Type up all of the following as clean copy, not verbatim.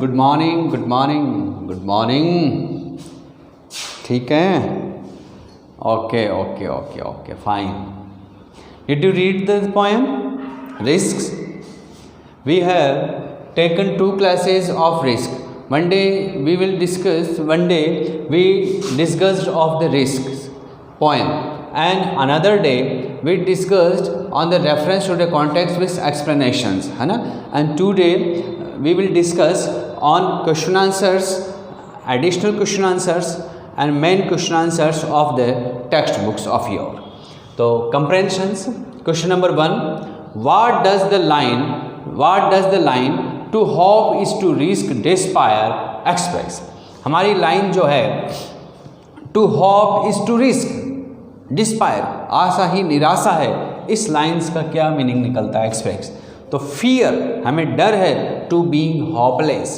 Good morning, good morning, good morning. ठीक है, okay okay okay okay fine. Did you read the poem risks? We have taken 2 classes of risk. One day we will discuss, one day we discussed of the risks poem, and another day we discussed on the reference to the context with explanations, है ना? And today we will discuss on question answers, additional question answers and main question answers of the textbooks of your. So comprehensions, question number 1, what does the line to hope is to risk despair express? हमारी line जो है to hope is to risk despair, आशा ही निराशा है, इस lines का क्या मीनिंग निकलता है एक्सप्रेस? तो फियर, हमें डर है, to being hopeless,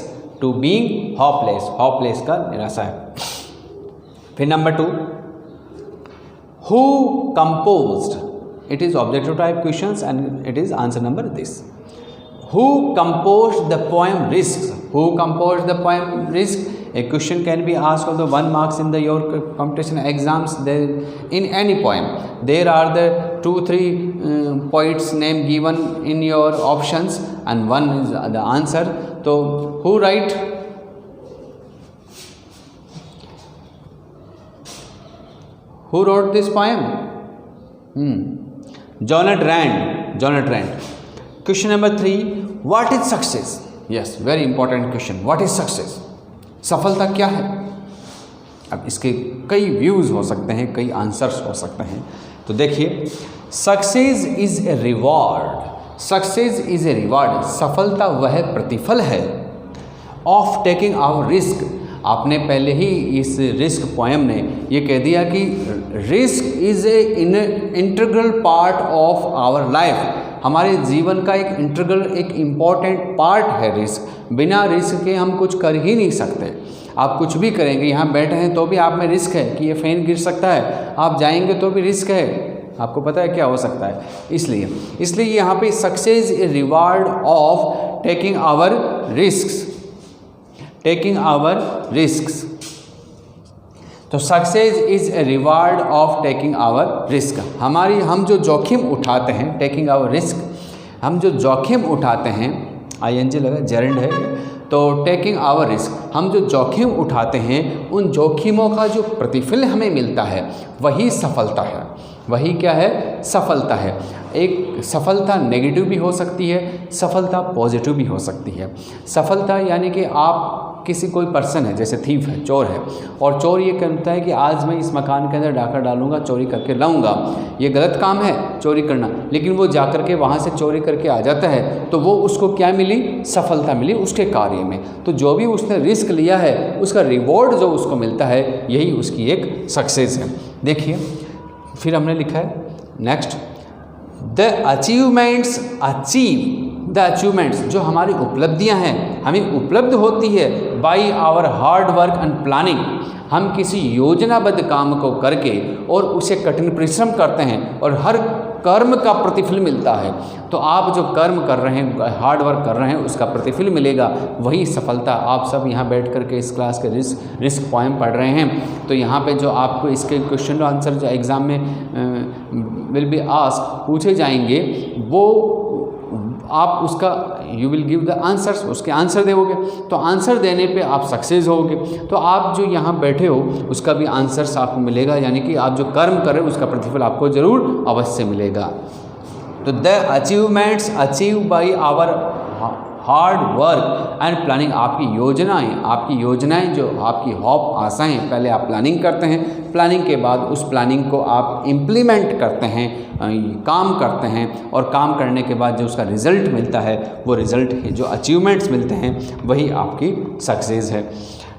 to being hopeless, hopeless का निराशा है। फिर number 2, who composed, it is objective type questions and it is answer number this. Who composed the poem Risks? Who composed the poem Risks? A question can be asked of the 1 marks in the your competition exams. There, in any poem, there are the 2-3 poets name given in your options, and one is the answer. So, who write? Who wrote this poem? Jonathan Rand. Question number 3, what is success? Yes, very important question. What is success? सफलता क्या है? अब इसके कई views हो सकते हैं, कई आंसर्स हो सकते हैं। तो देखिए, success is A reward, success is A reward, सफलता वह प्रतिफल है ऑफ टेकिंग आवर रिस्क। आपने पहले ही इस रिस्क पोएम ने ये कह दिया कि risk is a integral part of our life, हमारे जीवन का एक इंटीग्रल, एक इम्पॉर्टेंट पार्ट है रिस्क। बिना रिस्क के हम कुछ कर ही नहीं सकते। आप कुछ भी करेंगे, यहाँ बैठे हैं तो भी आप में रिस्क है कि ये फैन गिर सकता है, आप जाएंगे तो भी रिस्क है, आपको पता है क्या हो सकता है। इसलिए यहाँ पे success is reward of taking our risk, taking our risk. तो success is a reward of taking our risk. हम जो जोखिम उठाते हैं, टेकिंग आवर रिस्क, हम जो जोखिम उठाते हैं, ING लगा, जेरेंड है, तो टेकिंग आवर रिस्क, हम जो जोखिम उठाते हैं, उन जोखिमों का जो प्रतिफल हमें मिलता है वही सफलता है। वही क्या है? सफलता है। एक सफलता नेगेटिव भी हो सकती है, सफलता पॉजिटिव भी हो सकती है। सफलता यानी कि आप कोई पर्सन है, जैसे थीफ है, चोर है, और चोर ये कहता है कि आज मैं इस मकान के अंदर डाका डालूंगा, चोरी करके लाऊंगा। ये गलत काम है चोरी करना, लेकिन वो जा कर के वहाँ से चोरी करके आ जाता है, तो वो उसको क्या मिली? सफलता मिली उसके कार्य में। तो जो भी उसने रिस्क लिया है, उसका रिवॉर्ड जो उसको मिलता है, यही उसकी एक सक्सेस है। देखिए, फिर हमने लिखा है next, the achievements, the achievements, जो हमारी उपलब्धियां हैं, हमें उपलब्ध होती है by our hard work and planning. हम किसी योजनाबद्ध काम को करके और उसे कठिन परिश्रम करते हैं और हर कर्म का प्रतिफल मिलता है। तो आप जो कर्म कर रहे हैं, हार्ड वर्क कर रहे हैं, उसका प्रतिफल मिलेगा, वही सफलता। आप सब यहाँ बैठ कर के इस क्लास के रिस्क पोएम पढ़ रहे हैं, तो यहाँ पे जो आपको इसके क्वेश्चन आंसर जो एग्ज़ाम में विल बी आस्क, पूछे जाएंगे, वो आप उसका you will give the answers, उसके आंसर दोगे, तो आंसर देने पे आप सक्सेस होगे। तो आप जो यहाँ बैठे हो, उसका भी आंसर्स आपको मिलेगा, यानी कि आप जो कर्म कर रहे हो उसका प्रतिफल आपको ज़रूर अवश्य मिलेगा। तो the achievements achieve by our hard work and planning, आपकी योजनाएं जो आपकी होप, आशाएं, पहले आप प्लानिंग करते हैं, प्लानिंग के बाद उस प्लानिंग को आप इम्प्लीमेंट करते हैं, काम करते हैं, और काम करने के बाद जो उसका रिज़ल्ट मिलता है, वो रिज़ल्ट जो अचीवमेंट्स मिलते हैं, वही आपकी सक्सेस है।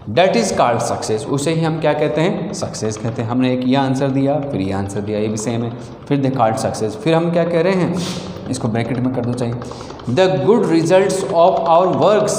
डेट इज़ कॉल्ड सक्सेस, उसे ही हम क्या कहते हैं? सक्सेस कहते हैं। हमने एक ये आंसर दिया, फिर ये आंसर दिया, ये भी सेम है, फिर द कॉल्ड सक्सेस। फिर हम क्या कह रहे हैं? इसको ब्रैकेट में कर दो चाहिए, the good results of our works,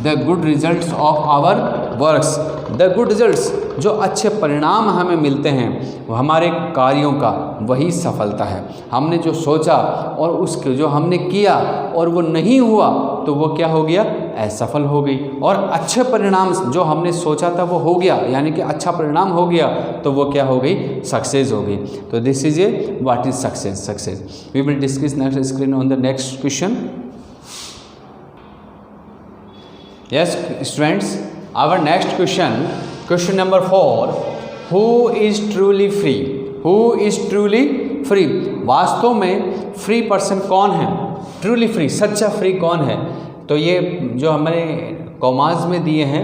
the good results of our works, the good results, जो अच्छे परिणाम हमें मिलते हैं वो हमारे कार्यों का, वही सफलता है। हमने जो सोचा और उसके जो हमने किया और वो नहीं हुआ, तो वो क्या हो गया? असफल हो गई, और अच्छे परिणाम जो हमने सोचा था वो हो गया, यानी कि अच्छा परिणाम हो गया, तो वो क्या हो गई, सक्सेस हो गई। तो this is a what is success. Success we will discuss next screen on the next question. Yes students, our next question, question number 4, who is truly free? Who is truly free? वास्तव में free person कौन है? Truly free, सच्चा free कौन है? तो ये जो हमारे कॉमाज में दिए हैं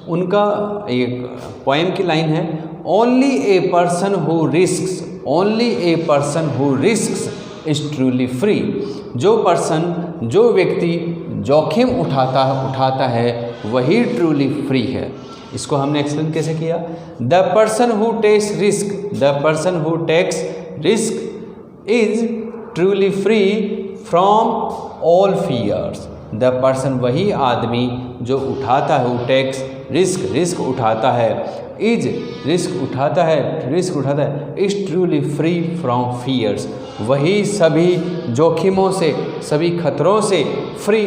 उनका एक पोएम की लाइन है, only a person who risks, only a person who risks is truly free. जो पर्सन, जो व्यक्ति जोखिम उठाता है वही ट्रूली फ्री है। इसको हमने एक्सप्लेन कैसे किया, the person who takes risk, the person who takes risk is truly free from all fears. The person, वही आदमी जो उठाता है, हु टेक्स रिस्क, रिस्क उठाता है, इज रिस्क उठाता है, is truly free from fears, वही सभी जोखिमों से, सभी खतरों से फ्री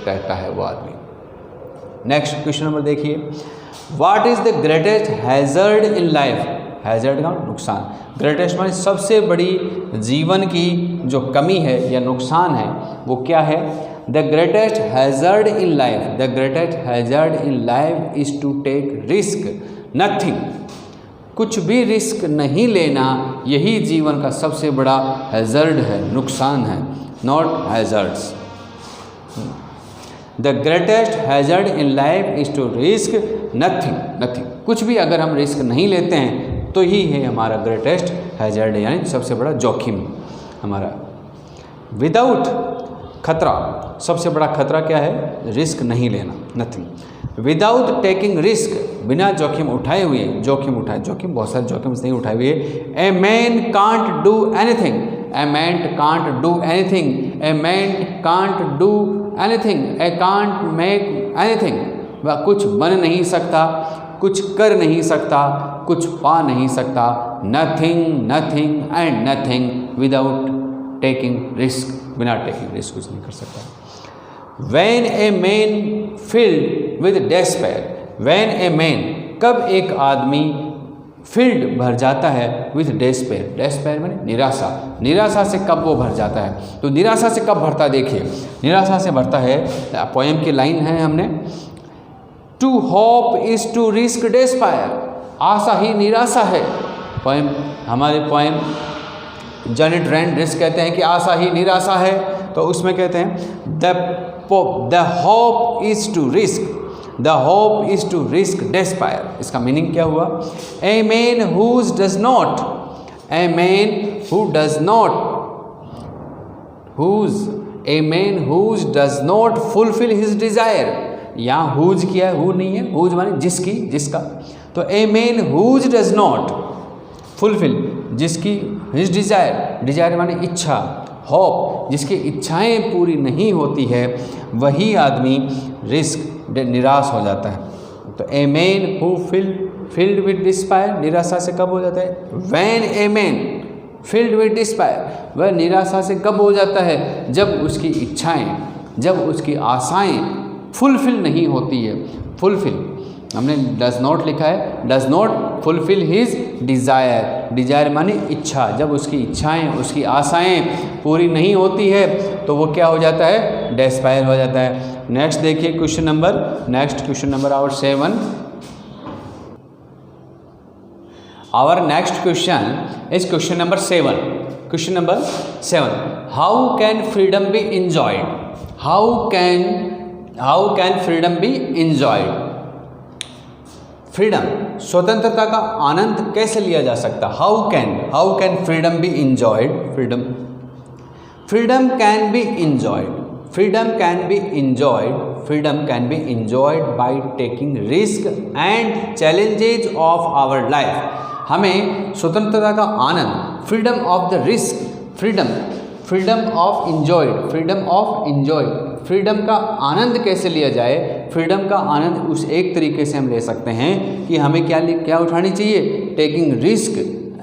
रहता है वो आदमी। नेक्स्ट क्वेश्चन नंबर देखिए, what is the greatest hazard in life? Hazard का नुकसान, ग्रेटेस्ट माने सबसे बड़ी जीवन की जो कमी है या नुकसान है वो क्या है? The greatest hazard in life, the greatest hazard in life is to take risk nothing. कुछ भी रिस्क नहीं लेना, यही जीवन का सबसे बड़ा हैजर्ड है, नुकसान है, not hazards. The greatest hazard in life is to risk nothing, nothing. कुछ भी अगर हम रिस्क नहीं लेते हैं तो ही है हमारा ग्रेटेस्ट हैजर्ड, यानी सबसे बड़ा जोखिम हमारा। विदाउट, खतरा, सबसे बड़ा खतरा क्या है? रिस्क नहीं लेना, नथिंग। विदाउट टेकिंग रिस्क, बिना जोखिम उठाए हुए, जोखिम बहुत सारे जोखिम नहीं उठाए हुए, a man can't do anything, a man can't do anything, a man can't do anything, A can't make anything. वह कुछ बन नहीं सकता, कुछ कर नहीं सकता, कुछ पा नहीं सकता, nothing, nothing and nothing without taking risk, बिना टेकिंग रिस्क कुछ नहीं कर सकता। When a man filled with despair, when a man, कब एक आदमी filled भर जाता है with despair, despair माने निराशा, निराशा से कब वो भर जाता है? तो निराशा से कब भरता है? देखिए, निराशा से भरता है, पोएम की लाइन है हमने, to hope is to risk despair, आशा ही निराशा है। पोएम, हमारे पोएम जॉनेट रैंड रिस्क कहते हैं कि आशा ही निराशा है, तो उसमें कहते हैं the hope is to risk, the hope is to risk despair। इसका मीनिंग क्या हुआ? A man whose does not, a man who does not, whose, a man whose does not fulfil his desire. यहाँ whose किया है, who नहीं है, whose माने जिसकी, जिसका। तो a man whose does not fulfil, जिसकी, हिज डिजायर, डिजायर माने इच्छा, होप, जिसकी इच्छाएं पूरी नहीं होती है, वही आदमी रिस्क, निराश हो जाता है। तो a man who filled with despair, निराशा से कब हो जाता है? When a man filled with despair, वह निराशा से कब हो जाता है? जब उसकी इच्छाएं, जब उसकी आशाएं फुलफिल नहीं होती है। फुलफिल, हमने डज नॉट लिखा है, does not fulfil his desire, desire माने इच्छा, जब उसकी इच्छाएं, उसकी आशाएं पूरी नहीं होती है तो वो क्या हो जाता है? डेस्पायर हो जाता है। नेक्स्ट देखिए question number our 7। Our next question is question number 7। Question number 7, how can freedom be enjoyed? How can freedom be enjoyed? Freedom, स्वतंत्रता का आनंद कैसे लिया जा सकता? How can freedom be enjoyed? Freedom can be enjoyed, freedom can be enjoyed, freedom can be enjoyed by taking risk and challenges of our life. हमें स्वतंत्रता का आनंद, freedom of the risk, freedom of enjoy, freedom का आनंद कैसे लिया जाए? Freedom का आनंद उस एक तरीके से हम ले सकते हैं कि हमें क्या उठानी चाहिए? Taking risk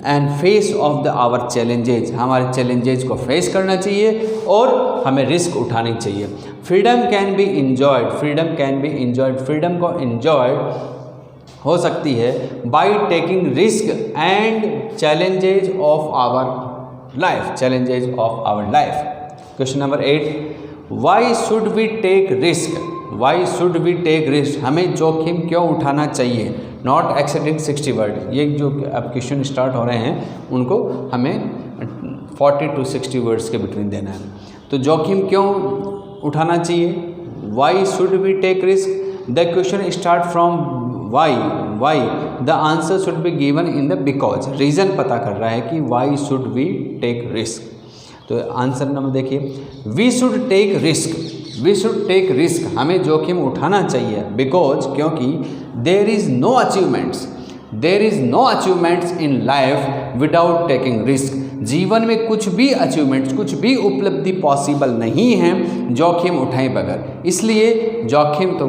and face of the our challenges, हमारे चैलेंजेज को फेस करना चाहिए और हमें रिस्क उठानी चाहिए। Freedom can be enjoyed, freedom can be enjoyed, freedom को इंजॉयड हो सकती है by taking risk and challenges of our life, challenges of our life. Question number 8, why should we take risk, why should we take risk, हमें जोखिम क्यों उठाना चाहिए। Not exceeding 60 word, ये जो अब क्वेश्चन स्टार्ट हो रहे हैं उनको हमें 40 to 60 वर्ड्स के बिटवीन देना है। तो जोखिम क्यों उठाना चाहिए, why should we take risk, the question start from why, the answer should be given in the because, reason पता कर रहा है कि why should we take risk. तो आंसर नंबर देखिए, we should take risk, we should take risk, हमें जोखिम उठाना चाहिए बिकॉज, क्योंकि there is no achievements, there is no achievements in life without taking risk, जीवन में कुछ भी अचीवमेंट्स, कुछ भी उपलब्धि पॉसिबल नहीं है जोखिम उठाए बगैर, इसलिए जोखिम तो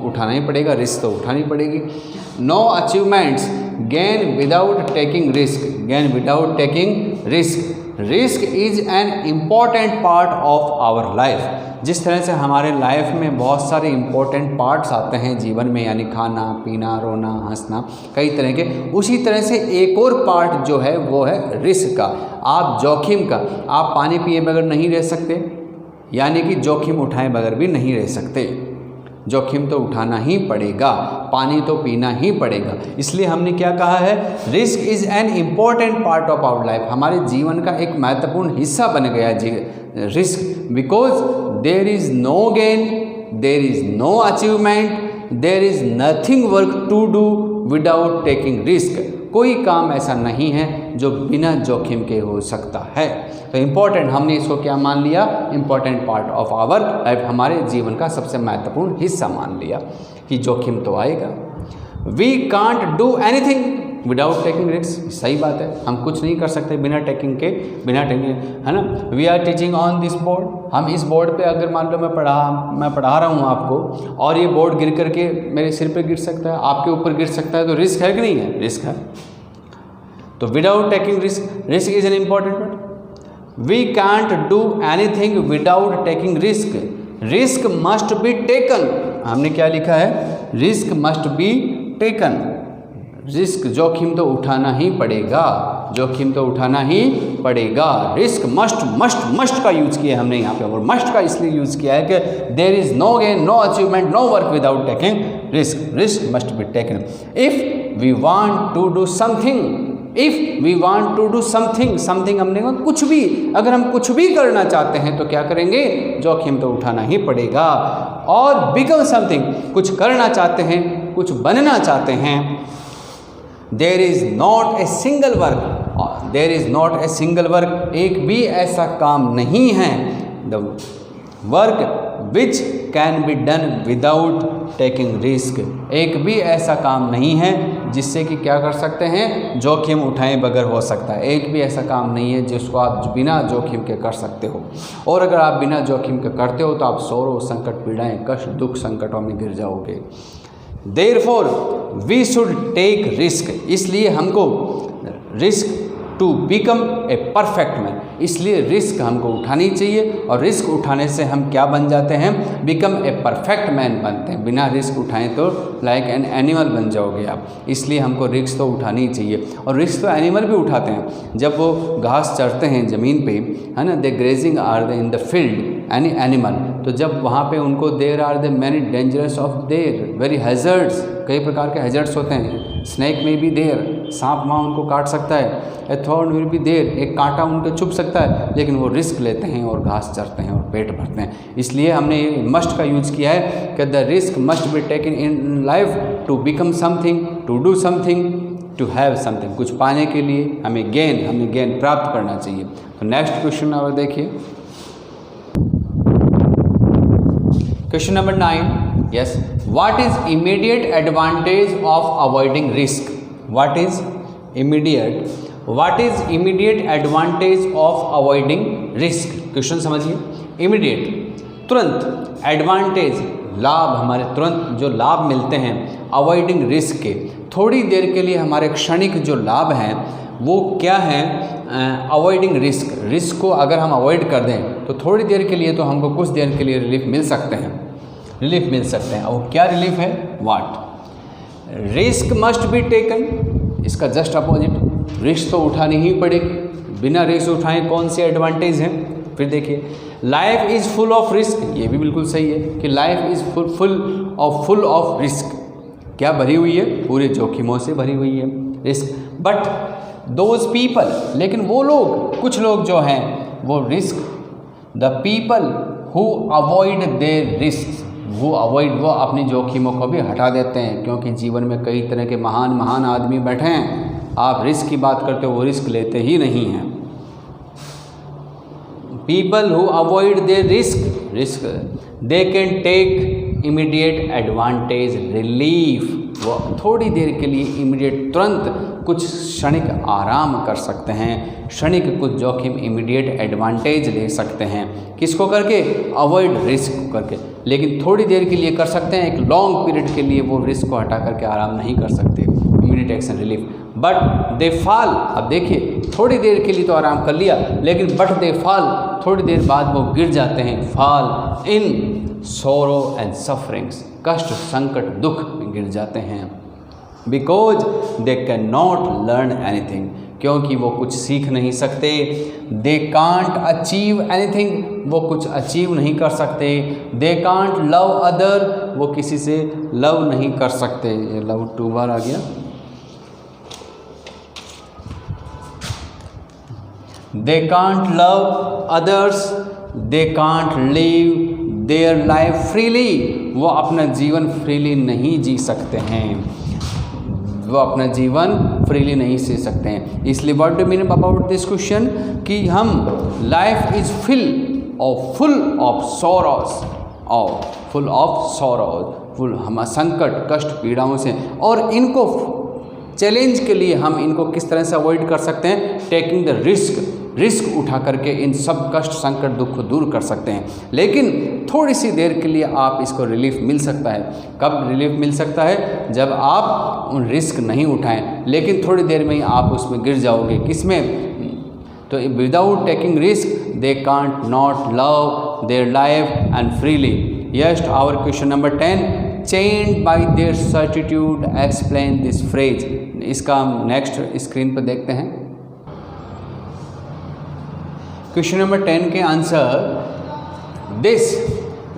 उठाना ही पड़ेगा, रिस्क तो उठानी पड़ेगी। No achievements gain without taking risk, gain without taking risk, risk is an important part of our life. जिस तरह से हमारे लाइफ में बहुत सारे इम्पोर्टेंट पार्ट्स आते हैं जीवन में, यानी खाना पीना रोना हंसना कई तरह के, उसी तरह से एक और पार्ट जो है वो है रिस्क का, आप जोखिम का। आप पानी पिए बगैर नहीं रह सकते, यानी कि जोखिम उठाए बगैर भी नहीं रह सकते, जोखिम तो उठाना ही पड़ेगा, पानी तो पीना ही पड़ेगा। इसलिए हमने क्या कहा है, risk is an important part of our life, हमारे जीवन का एक महत्वपूर्ण हिस्सा बन गया है risk, because there is no gain, there is no achievement, there is nothing work to do without taking risk, कोई काम ऐसा नहीं है जो बिना जोखिम के हो सकता है। तो इम्पॉर्टेंट, हमने इसको क्या मान लिया, important part of our life, हमारे जीवन का सबसे महत्वपूर्ण हिस्सा मान लिया कि जोखिम तो आएगा। We can't do anything without taking risk, सही बात है, हम कुछ नहीं कर सकते बिना टेकिंग के, बिना टेकिंग, है ना। We are teaching on this board, हम इस बोर्ड पे अगर मान लो मैं पढ़ा रहा हूँ आपको और ये बोर्ड गिर करके मेरे सिर पे गिर सकता है, आपके ऊपर गिर सकता है, तो रिस्क है कि नहीं है, रिस्क है। तो without taking risk, risk is an important word. We can't do anything without taking risk, risk must be taken, हमने क्या लिखा है, risk must be taken, risk जोखिम तो उठाना ही पड़ेगा, जोखिम तो उठाना ही पड़ेगा। रिस्क मस्ट का यूज़ किया हमने यहाँ पे, और मस्ट का इसलिए यूज़ किया है कि there is no gain, no achievement, no work without taking risk, risk must be taken. If we want to do something, if we want to do something, something हमने कहा कुछ भी, अगर हम कुछ भी करना चाहते हैं तो क्या करेंगे, जोखिम तो उठाना ही पड़ेगा। और बिकम समथिंग, कुछ करना चाहते हैं, कुछ बनना चाहते हैं, there is not a single work, there is not a single work, एक भी ऐसा काम नहीं है, the work which can be done without taking risk, एक भी ऐसा काम नहीं है जिससे कि क्या कर सकते हैं, जोखिम उठाए बगैर हो सकता है, एक भी ऐसा काम नहीं है जिसको आप बिना जोखिम के कर सकते हो। और अगर आप बिना जोखिम के करते हो तो आप सौरों संकट पीड़ाएं कष्ट दुख संकटों में गिर जाओगे। Therefore, we should take risk, इसलिए हमको risk to become a perfect man, इसलिए रिस्क हमको उठानी चाहिए, और रिस्क उठाने से हम क्या बन जाते हैं, बिकम ए परफेक्ट मैन बनते हैं। बिना रिस्क उठाएं तो लाइक एन एनिमल बन जाओगे आप, इसलिए हमको रिस्क तो उठानी ही चाहिए। और रिस्क तो एनिमल भी उठाते हैं, जब वो घास चरते हैं ज़मीन पे, है ना, they grazing are they in the field any animal, तो जब वहाँ पे उनको there are the many dangerous of there very hazards, कई प्रकार के हैजर्ड्स होते हैं, स्नैक में भी देर, सांप वहाँ उनको काट सकता है, ए थॉर्न विल बी देर, एक कांटा उनको चुभ सकता है, लेकिन वो रिस्क लेते हैं और घास चरते हैं और पेट भरते हैं। इसलिए हमने ये मस्ट का यूज़ किया है कि the risk must be taken in life to become something, to do something, to have something, कुछ पाने के लिए हमें गेन प्राप्त करना चाहिए। तो नेक्स्ट क्वेश्चन अब देखिए, question number 9, yes, what is immediate advantage of avoiding risk, what is immediate advantage of avoiding risk. Question समझिए, इमीडिएट तुरंत, एडवांटेज लाभ, हमारे तुरंत जो लाभ मिलते हैं अवॉइडिंग रिस्क के, थोड़ी देर के लिए हमारे क्षणिक जो लाभ हैं वो क्या है, अवॉइडिंग रिस्क। रिस्क को अगर हम अवॉइड कर दें तो थोड़ी देर के लिए तो हमको कुछ देर के लिए रिलीफ मिल सकते हैं, रिलीफ मिल सकते हैं। और क्या रिलीफ है, वाट, रिस्क मस्ट बी टेकन, इसका जस्ट अपोजिट, रिस्क तो उठानी ही पड़ेगी, बिना रिस्क उठाए कौन से एडवांटेज हैं। फिर देखिए, life is full of risk, ये भी बिल्कुल सही है कि life is full of risk, क्या भरी हुई है, पूरे जोखिमों से भरी हुई है रिस्क। बट दोज पीपल, लेकिन वो लोग, कुछ लोग जो हैं वो risk, the people who avoid their risk, वो अपनी जोखिमों को भी हटा देते हैं, क्योंकि जीवन में कई तरह के महान आदमी बैठे हैं, आप रिस्क की बात करते हो, वो रिस्क लेते ही नहीं हैं। People who avoid their risk they can take immediate advantage relief, वो थोड़ी देर के लिए इमीडिएट, तुरंत कुछ क्षणिक आराम कर सकते हैं, क्षणिक कुछ जोखिम इमीडिएट एडवांटेज ले सकते हैं, किसको करके, अवॉइड रिस्क को करके। लेकिन थोड़ी देर के लिए कर सकते हैं, एक लॉन्ग पीरियड के लिए वो रिस्क को हटा करके आराम नहीं कर सकते, immediate action relief. But they fall, अब देखिए थोड़ी देर के लिए तो आराम कर लिया, लेकिन बट दे फॉल, थोड़ी देर बाद वो गिर जाते हैं, fall in sorrow and sufferings, कष्ट, संकट, दुख में गिर जाते हैं। Because they can not learn anything, क्योंकि वो कुछ सीख नहीं सकते। दे कांट अचीव एनीथिंग, वो कुछ अचीव नहीं कर सकते। दे कांट लव अदर, वो किसी से लव नहीं कर सकते। ये लव 2 बार आ गया। They can't love others, they can't live their life freely, वो अपना जीवन फ्रीली नहीं जी सकते हैं, वो अपना जीवन फ्रीली नहीं जी सकते हैं। इसलिए what do mean about this question, कि हम life is full of sorrows, और फुल हम संकट, कष्ट, पीड़ाओं से, और इनको चैलेंज के लिए हम इनको किस तरह से अवॉइड कर सकते हैं, टेकिंग द रिस्क उठा करके इन सब कष्ट, संकट, दुख को दूर कर सकते हैं। लेकिन थोड़ी सी देर के लिए आप इसको रिलीफ मिल सकता है। कब रिलीफ मिल सकता है, जब आप उन रिस्क नहीं उठाएं, लेकिन थोड़ी देर में ही आप उसमें गिर जाओगे। किसमें, तो without taking risk they can't not love their life and freely. Yes, our question number 10, chained by their certitude explain this phrase. इसका हम नेक्स्ट स्क्रीन पर देखते हैं। क्वेश्चन नंबर 10 के answer,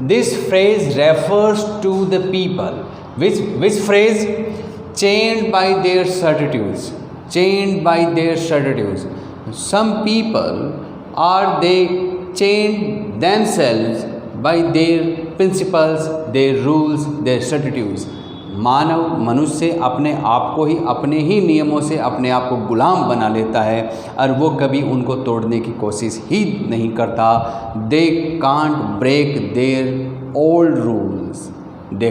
this phrase refers to the people, which phrase, chained by their certitudes, chained by their certitudes. Some people are they chained themselves by their principles, their rules, their certitudes। मनुष्य अपने आप को ही, अपने ही नियमों से अपने आप को गुलाम बना लेता है, और वो कभी उनको तोड़ने की कोशिश ही नहीं करता। They can't break their old rules, they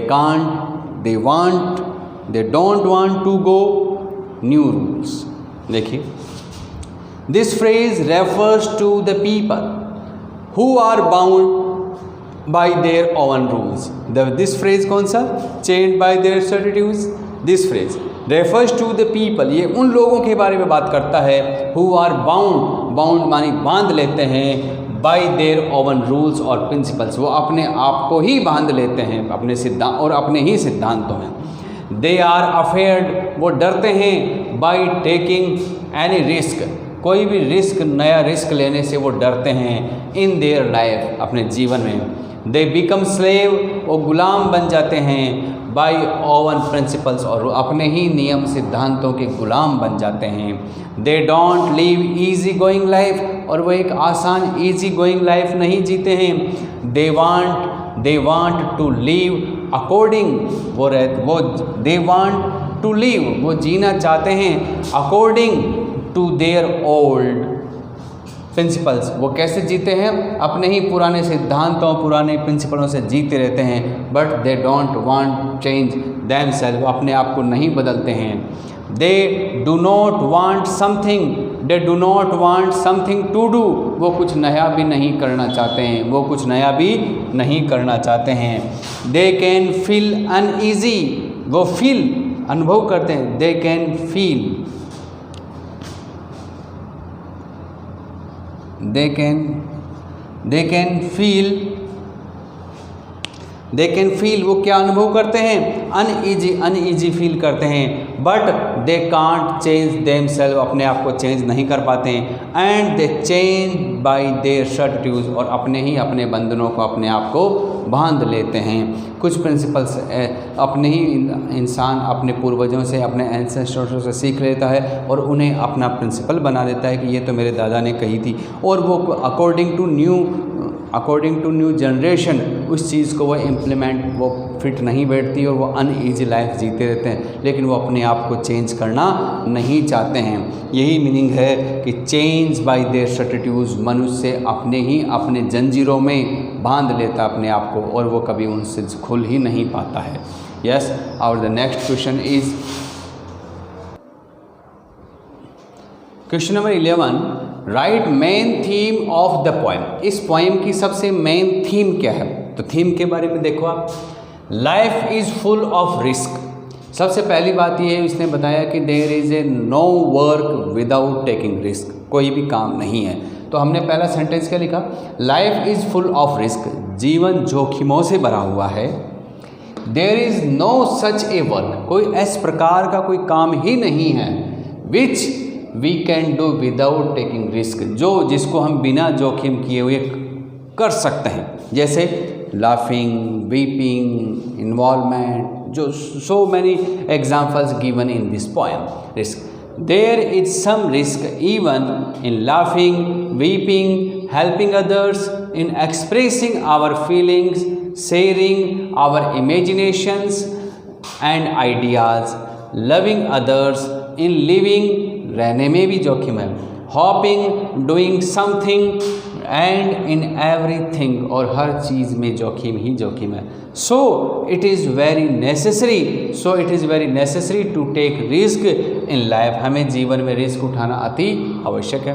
don't want to go new rules. देखिए, this phrase refers to the people who are bound by their own rules। this phrase कौन सा, chained by their certitudes, this phrase refers to the people, ये उन लोगों के बारे में बात करता है who are bound मानी बांध लेते हैं, by their own rules और principles, वो अपने आप को ही बांध लेते हैं, अपने सिद्धांत और अपने ही सिद्धांतों में। they are afraid, वो डरते हैं, by taking any risk, कोई भी रिस्क, नया रिस्क लेने से वो डरते हैं, in their life, अपने जीवन में। दे बिकम स्लेव, वो गुलाम बन जाते हैं, बाई ओवन प्रिंसिपल्स, और अपने ही नियम सिद्धांतों के गुलाम बन जाते हैं। They don't live easy going life, और वो एक आसान ईजी गोइंग लाइफ नहीं जीते हैं। They want to live according, they want to live, वो जीना चाहते हैं according to their old principles. वो कैसे जीते हैं, अपने ही पुराने सिद्धांतों, पुराने प्रिंसिपलों से जीते रहते हैं। But they don't want change themselves, वो अपने आप को नहीं बदलते हैं। They do not want something to do, वो कुछ नया भी नहीं करना चाहते हैं, दे कैन फील अनईजी, वो फील, अनुभव करते हैं, they can feel they can feel वो क्या अनुभव करते हैं, अनईजी फील करते हैं, but they can't change themselves, अपने आप को चेंज नहीं कर पाते हैं, and they change by their certitudes, और अपने ही अपने बंधनों को अपने आप को बांध लेते हैं। कुछ प्रिंसिपल्स अपने ही इंसान अपने पूर्वजों से, अपने एंसेस्टर्स से सीख लेता है और उन्हें अपना प्रिंसिपल बना देता है कि ये तो मेरे दादा ने कही थी, और वो अकॉर्डिंग टू न्यू जनरेशन उस चीज़ को वो इम्प्लीमेंट वो फिट नहीं बैठती और वो अनईजी लाइफ जीते रहते हैं, लेकिन वो अपने आप को चेंज करना नहीं चाहते हैं। यही मीनिंग है कि चेंज बाय देयर सर्टिट्यूड्स, मनुष्य अपने ही अपने जंजीरों में बांध लेता अपने आप को और वो कभी उनसे खुल ही नहीं पाता है। यस, और the next question is question number 11, right main theme of the poem. इस पोएम की सबसे मेन थीम क्या है? तो थीम के बारे में देखो आप, life is full of risk. सबसे पहली बात ये है, इसने बताया कि there is a no work without taking risk, कोई भी काम नहीं है। तो हमने पहला सेंटेंस क्या लिखा, life is full of risk, जीवन जोखिमों से भरा हुआ है। There is no such a work, कोई इस प्रकार का कोई काम ही नहीं है, which we can do without taking risk, जिसको हम बिना जोखिम किए हुए कर सकते हैं, जैसे लाफिंग, वीपिंग, इन्वॉल्वमेंट, जो so many examples given in this poem. Risk, there is some risk even in laughing, weeping, helping others, in expressing our feelings, sharing our imaginations and ideas, loving others, in living, रहने में भी जोखिम है, hoping, doing something, and in everything, और हर चीज़ में जोखिम ही जोखिम है। So it is very necessary to take risk in life, हमें जीवन में रिस्क उठाना अति आवश्यक है।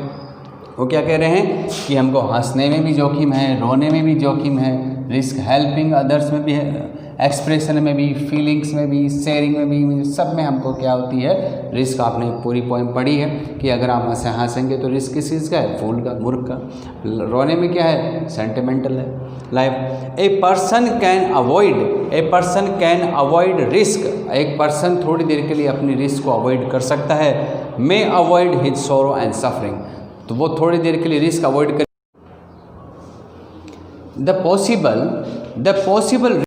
वो क्या कह रहे हैं कि हमको हंसने में भी जोखिम है, रोने में भी जोखिम है, रिस्क हेल्पिंग अदर्स में भी है, एक्सप्रेशन में भी, फीलिंग्स में भी, शेयरिंग में भी, सब में हमको क्या होती है, रिस्क। आपने पूरी पोएम पढ़ी है कि अगर आप हंसेंगे तो रिस्क किस चीज़ का है, फूल का, मूर्ख का। रोने में क्या है, सेंटिमेंटल है life. A person can avoid risk, एक पर्सन थोड़ी देर के लिए अपनी रिस्क को अवॉइड कर सकता है। May avoid his sorrow and suffering, तो वो थोड़ी देर के लिए रिस्क अवॉइड कर। The possible